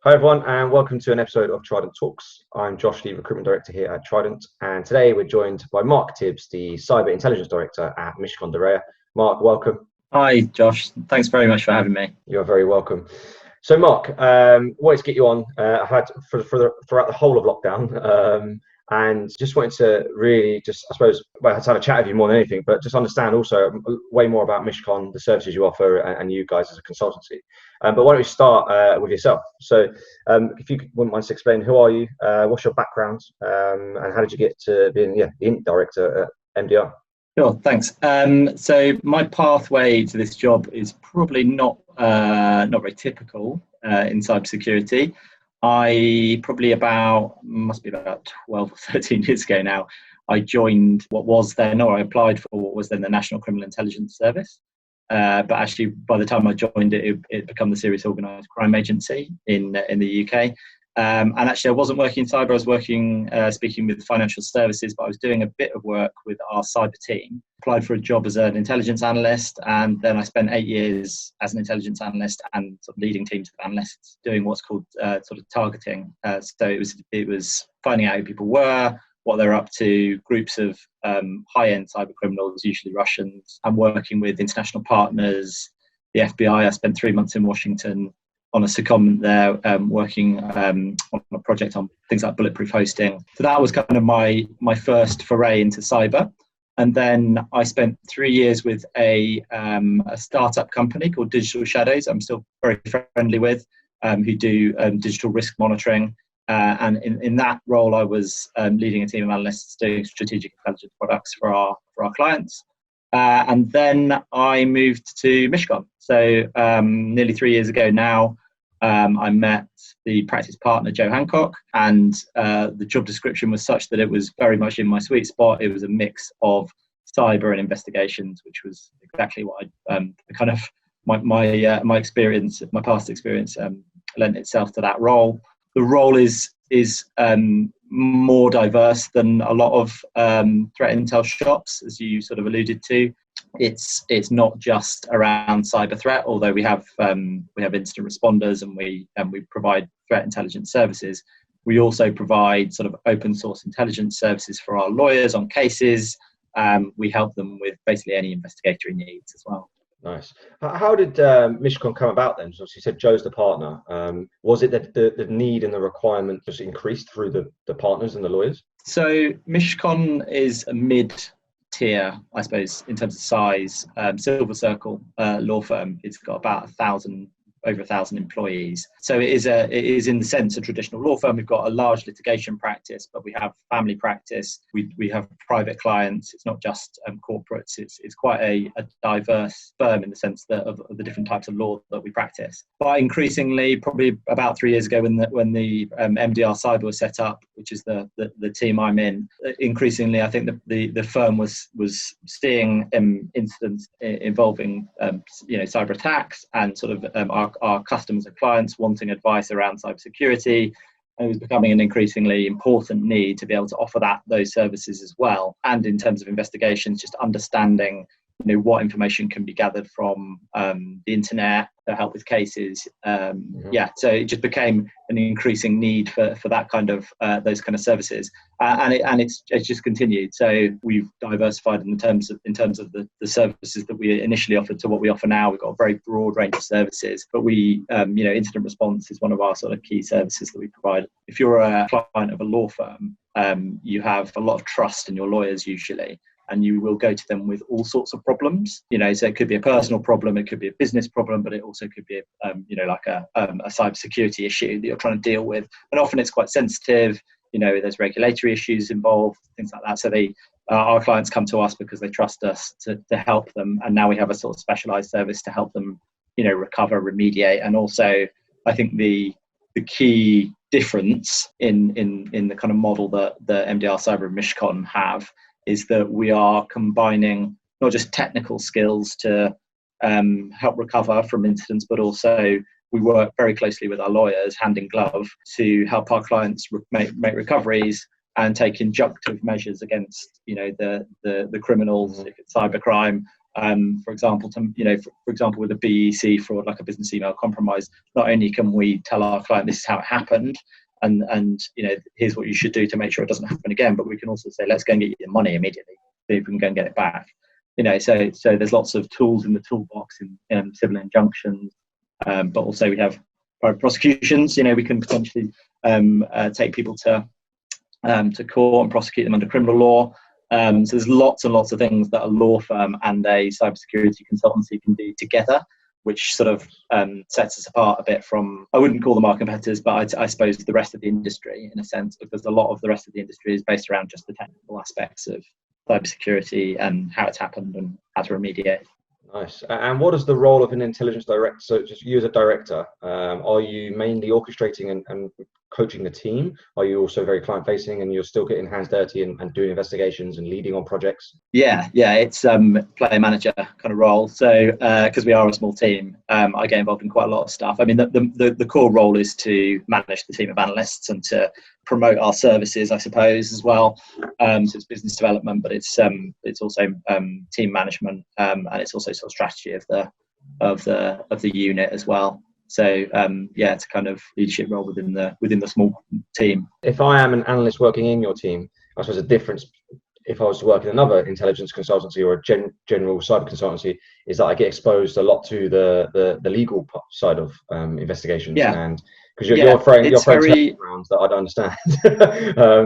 Hi everyone, and welcome to an episode of Trident Talks. I'm Josh, the Recruitment Director here at Trident, and today we're joined by Mark Tibbs, the Cyber Intelligence Director at Mishcon de Reya. Mark, welcome. Hi Josh, thanks very much for having me. You're very welcome. So Mark, wanted to get you on. I've had throughout the whole of lockdown, and just wanted to really just, I suppose, well, to have a chat with you more than anything, but just understand also way more about Mishcon, the services you offer, and you guys as a consultancy. But why don't we start with yourself? So if you wouldn't mind to explain, who are you, what's your background, and how did you get to being the Int Director at MDR? Sure, thanks. So my pathway to this job is probably not very typical in cybersecurity. I probably must be about 12 or 13 years ago now, I joined I applied for what was then the National Criminal Intelligence Service. But actually, by the time I joined it had become the Serious Organised Crime Agency in the UK. And actually, I wasn't working in cyber. I was working, speaking with financial services, but I was doing a bit of work with our cyber team. Applied for a job as an intelligence analyst, and then I spent 8 years as an intelligence analyst and sort of leading teams of analysts doing what's called sort of targeting. So it was finding out who people were, what they're up to, groups of high-end cyber criminals, usually Russians, and working with international partners, the FBI. I spent 3 months in Washington on a secondment there, working on a project on things like bulletproof hosting. So that was kind of my first foray into cyber. And then I spent 3 years with a startup company called Digital Shadows, I'm still very friendly with, who do digital risk monitoring. And in that role, I was leading a team of analysts doing strategic intelligence products for our clients. And then I moved to Mishcon. So nearly 3 years ago now, I met the practice partner, Joe Hancock, and the job description was such that it was very much in my sweet spot. It was a mix of cyber and investigations, which was exactly what I kind of my experience, my past experience, lent itself to that role. The role is more diverse than a lot of threat intel shops, as you sort of alluded to. It's not just around cyber threat, although we have incident responders and we provide threat intelligence services. We also provide sort of open source intelligence services for our lawyers on cases. We help them with basically any investigatory needs as well. Nice. How did Mishcon come about then? So you said Joe's the partner. Was it that the need and the requirement just increased through the partners and the lawyers? So Mishcon is a mid-tier, I suppose, in terms of size. Silver Circle law firm. It's got about over 1,000 employees. So it is in the sense a traditional law firm. We've got a large litigation practice, but we have family practice. We have private clients. It's not just corporates. It's quite a diverse firm in the sense that of the different types of law that we practice. But increasingly, probably about 3 years ago, when the MDR Cyber was set up, which is the team I'm in, increasingly I think the firm was seeing incidents involving cyber attacks and sort of our customers and clients wanting advice around cybersecurity. And it was becoming an increasingly important need to be able to offer those services as well. And in terms of investigations, just understanding what information can be gathered from the internet to help with cases. So it just became an increasing need for that kind of those kind of services, and it's just continued. So we've diversified in terms of the services that we initially offered to what we offer now. We've got a very broad range of services, but we incident response is one of our sort of key services that we provide. If you're a client of a law firm, you have a lot of trust in your lawyers usually, and you will go to them with all sorts of problems. So it could be a personal problem, it could be a business problem, but it also could be like a cybersecurity issue that you're trying to deal with. And often it's quite sensitive. There's regulatory issues involved, things like that. So our clients come to us because they trust us to help them, and now we have a sort of specialised service to help them, recover, remediate, and also I think the key difference in the kind of model that the MDR Cyber and Mishcon have is that we are combining not just technical skills to help recover from incidents, but also we work very closely with our lawyers, hand in glove, to help our clients make recoveries, and take injunctive measures against, the criminals, if it's cybercrime. For example, for example, with a BEC fraud, like a business email compromise, not only can we tell our client this is how it happened, and here's what you should do to make sure it doesn't happen again, but we can also say, let's go and get you your money immediately, so you can go and get it back. So there's lots of tools in the toolbox in civil injunctions, but also we have private prosecutions. We can potentially take people to court and prosecute them under criminal law. So there's lots and lots of things that a law firm and a cybersecurity consultancy can do together, which sort of sets us apart a bit from, I wouldn't call them our competitors, but I suppose the rest of the industry, in a sense, because a lot of the rest of the industry is based around just the technical aspects of cybersecurity and how it's happened and how to remediate. Nice. And what is the role of an intelligence director? So just you as a director, are you mainly orchestrating and coaching the team? Are you also very client facing and you're still getting hands dirty and doing investigations and leading on projects? Yeah, it's player manager kind of role. So because we are a small team, I get involved in quite a lot of stuff. I mean, the core role is to manage the team of analysts and to promote our services, I suppose, as well. So it's business development, but it's also team management, and it's also sort of strategy of the unit as well. So it's a kind of leadership role within the small team. If I am an analyst working in your team, I suppose the difference, if I was to work in another intelligence consultancy or a general cyber consultancy, is that I get exposed a lot to the legal side of investigations. Yeah. And because you're throwing terms that I don't understand,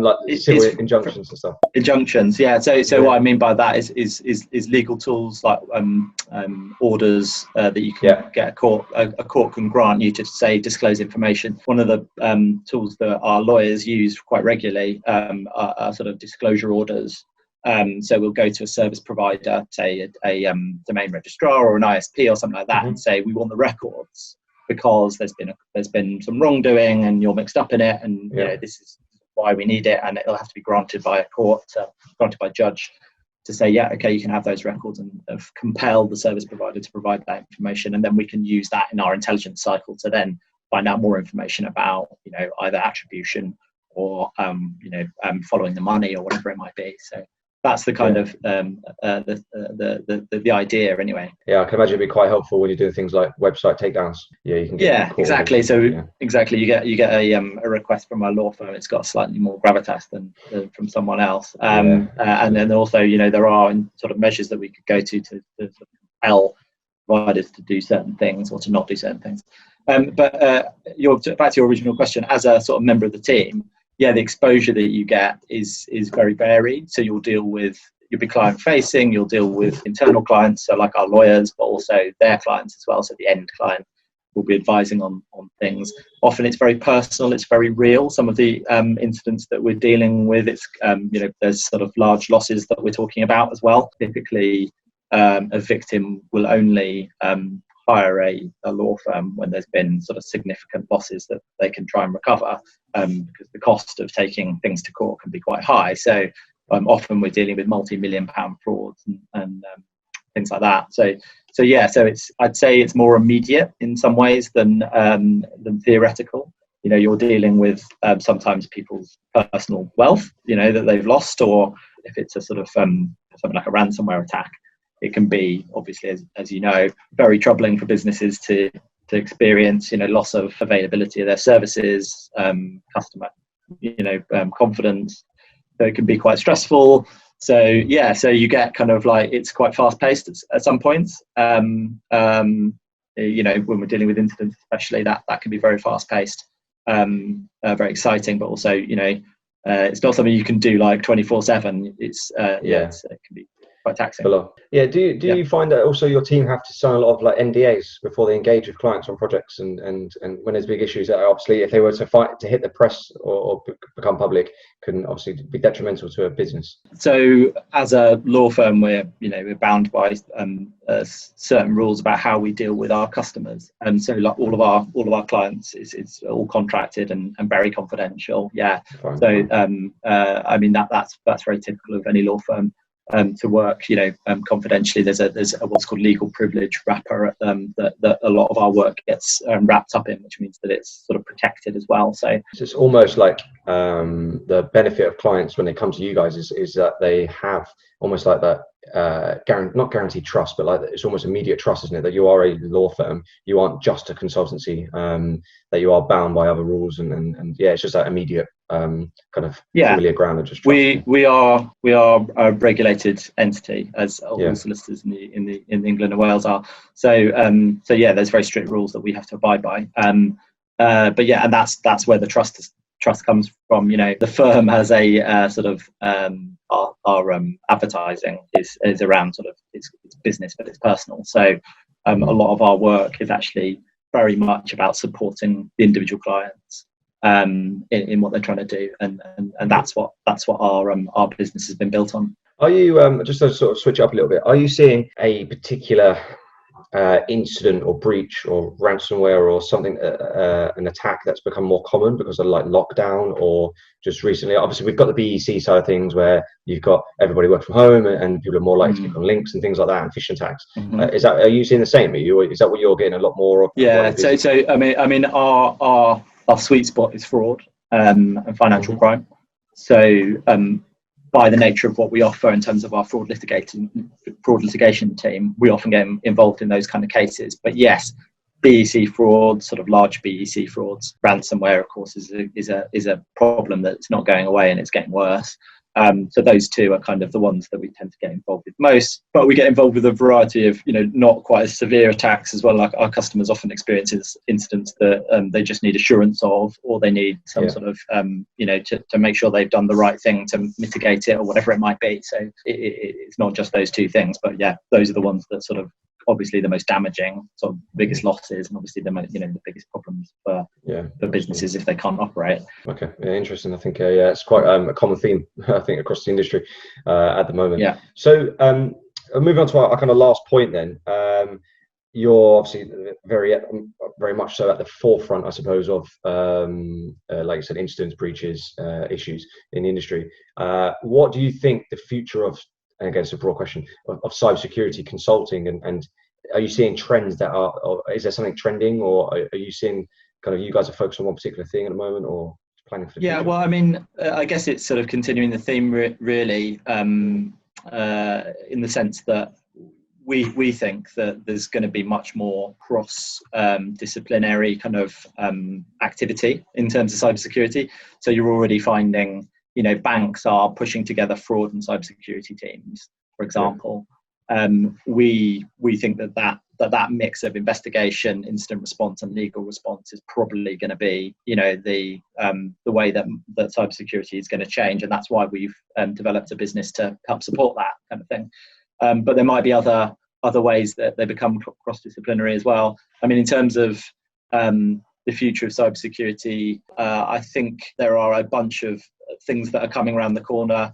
like civil injunctions and stuff. Injunctions, yeah. So what I mean by that is legal tools like orders that you can get a court can grant you to say disclose information. One of the tools that our lawyers use quite regularly are sort of disclosure orders. So we'll go to a service provider, say a domain registrar or an ISP or something like that, and say we want the records because there's been some wrongdoing and you're mixed up in it, and this is why we need it, and it'll have to be granted by a court, granted by a judge, to say you can have those records, and have compelled the service provider to provide that information, and then we can use that in our intelligence cycle to then find out more information about either attribution or following the money or whatever it might be. So that's the kind of the idea anyway. Yeah, I can imagine it'd be quite helpful when you're doing things like website takedowns. Yeah, you can get exactly. So exactly, you get a request from a law firm. It's got slightly more gravitas than from someone else. And then also there are sort of measures that we could go to compel providers to do certain things or to not do certain things. But back to your original question, as a sort of member of the team, the exposure that you get is very varied. So you'll be client facing, you'll deal with internal clients, so like our lawyers, but also their clients as well. So the end client will be advising on things. Often it's very personal, it's very real. Some of the incidents that we're dealing with, it's there's sort of large losses that we're talking about as well. Typically, a victim will only hire a law firm when there's been sort of significant losses that they can try and recover, because the cost of taking things to court can be quite high. So often we're dealing with multi-million-pound frauds and things like that. So I'd say it's more immediate in some ways than theoretical. You're dealing with sometimes people's personal wealth, that they've lost, or if it's a sort of something like a ransomware attack, it can be, obviously, as you know, very troubling for businesses to experience, loss of availability of their services, customer, confidence. So it can be quite stressful. So you get kind of like, it's quite fast paced at some points. When we're dealing with incidents, especially, that can be very fast paced, very exciting, but also, it's not something you can do like 24/7. It can be quite taxing. Yeah. Do you find that also your team have to sign a lot of like NDAs before they engage with clients on projects, and when there's big issues that obviously, if they were to hit the press or become public, can obviously be detrimental to a business? So as a law firm, we're bound by certain rules about how we deal with our customers, and so like all of our clients, it's all contracted and very confidential. I mean that's very typical of any law firm. to work, confidentially. There's a what's called legal privilege wrapper that a lot of our work gets wrapped up in, which means that it's sort of protected as well. So it's almost like the benefit of clients when they come to you guys is that they have almost like that not guaranteed trust, but like it's almost immediate trust, isn't it? That you are a law firm, you aren't just a consultancy, that you are bound by other rules, and yeah, it's just that immediate kind of familiar ground of just trust. We are a regulated entity, as all solicitors in England and Wales are. So yeah, there's very strict rules that we have to abide by. But yeah, and that's where the trust comes from. The firm has a sort of our advertising is around sort of it's business, but it's personal. So a lot of our work is actually very much about supporting the individual clients in what they're trying to do, and that's what our business has been built on. Are you just to sort of switch up a little bit? Are you seeing a particular incident or breach or ransomware or something, an attack that's become more common because of like lockdown, or just recently? Obviously, we've got the BEC side of things where you've got everybody work from home and people are more likely to click on links and things like that, and phishing attacks. Are you seeing the same? Is that what you're getting a lot more of? Yeah. So I mean, our sweet spot is fraud and financial crime. So by the nature of what we offer in terms of our fraud litigation team, we often get involved in those kind of cases. But yes, BEC fraud, sort of large BEC frauds, ransomware, of course, is a problem that's not going away and it's getting worse. So those two are kind of the ones that we tend to get involved with most, but we get involved with a variety of, not quite as severe attacks as well. Like our customers often experience incidents that they just need assurance of, or they need some sort of, to make sure they've done the right thing to mitigate it or whatever it might be. So it's not just those two things, but yeah, those are the ones that sort of obviously the most damaging, sort of biggest losses, and obviously the biggest problems for businesses if they can't operate. Okay, yeah, interesting. I think it's quite a common theme I think across the industry at the moment. Yeah. So moving on to our kind of last point then. You're obviously very much so at the forefront, I suppose, of like you said, incidents, breaches, issues in the industry. What do you think the future of, and again, it's a broad question, of cybersecurity consulting, and are you seeing trends that or is there something trending, or are you seeing kind of you guys are focused on one particular thing at the moment, or planning for the future? Well, I mean, I guess it's sort of continuing the theme really, in the sense that we think that there's going to be much more cross disciplinary kind of activity in terms of cybersecurity. So you're already finding, banks are pushing together fraud and cybersecurity teams, for example. We think that mix of investigation, incident response, and legal response is probably going to be, the way that cybersecurity is going to change, and that's why we've developed a business to help support that kind of thing. But there might be other ways that they become cross-disciplinary as well. I mean, in terms of the future of cybersecurity, I think there are a bunch of things that are coming around the corner.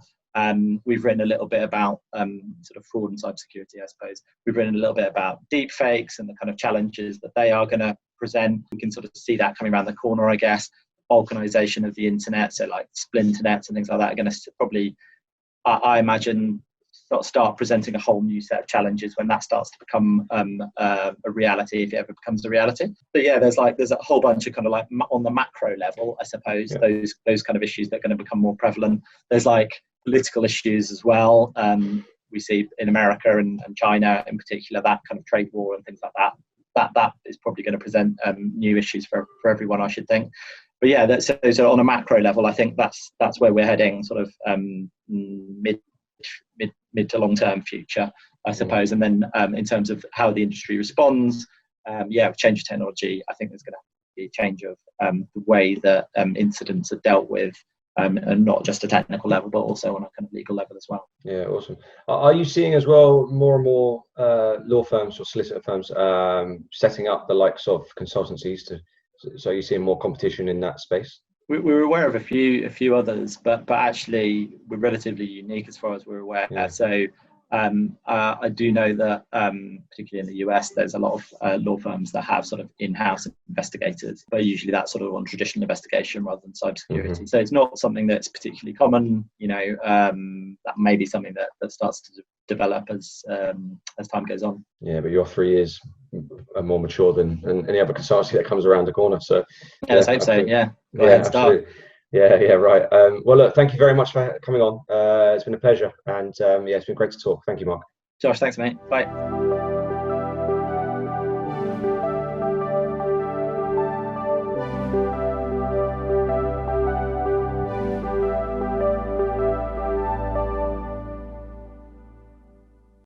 We've written a little bit about sort of fraud and cybersecurity, I suppose. We've written a little bit about deep fakes and the kind of challenges that they are going to present. We can sort of see that coming around the corner, I guess. Balkanization of the internet, so like splinternets and things like that, are going to probably, I imagine, start presenting a whole new set of challenges when that starts to become a reality, if it ever becomes a reality. But yeah, there's a whole bunch of kind of like on the macro level, I suppose, those kind of issues that are going to become more prevalent. There's like political issues as well. We see in America and China in particular, that kind of trade war and things like that. That is probably going to present new issues for everyone, I should think. But yeah, so on a macro level, I think that's where we're heading, sort of mid to long term future, I suppose. And then in terms of how the industry responds, change of technology, I think there's going to be a change of the way that incidents are dealt with, and not just a technical level, but also on a kind of legal level as well. Yeah, awesome. Are you seeing as well more and more law firms or solicitor firms setting up the likes of consultancies so are you seeing more competition in that space? We're aware of a few others, but actually we're relatively unique as far as we're aware. Yeah. So I do know that, particularly in the US, there's a lot of law firms that have sort of in-house investigators, but usually that's sort of on traditional investigation rather than cybersecurity. So it's not something that's particularly common. That may be something that starts to develop as time goes on. Yeah, but you're 3 years more mature than any other consultancy that comes around the corner. So yeah, let's hope so. Yeah, absolutely. Yeah, right. Well, look, thank you very much for coming on. It's been a pleasure, and it's been great to talk. Thank you, Mark. Josh, thanks, mate. Bye.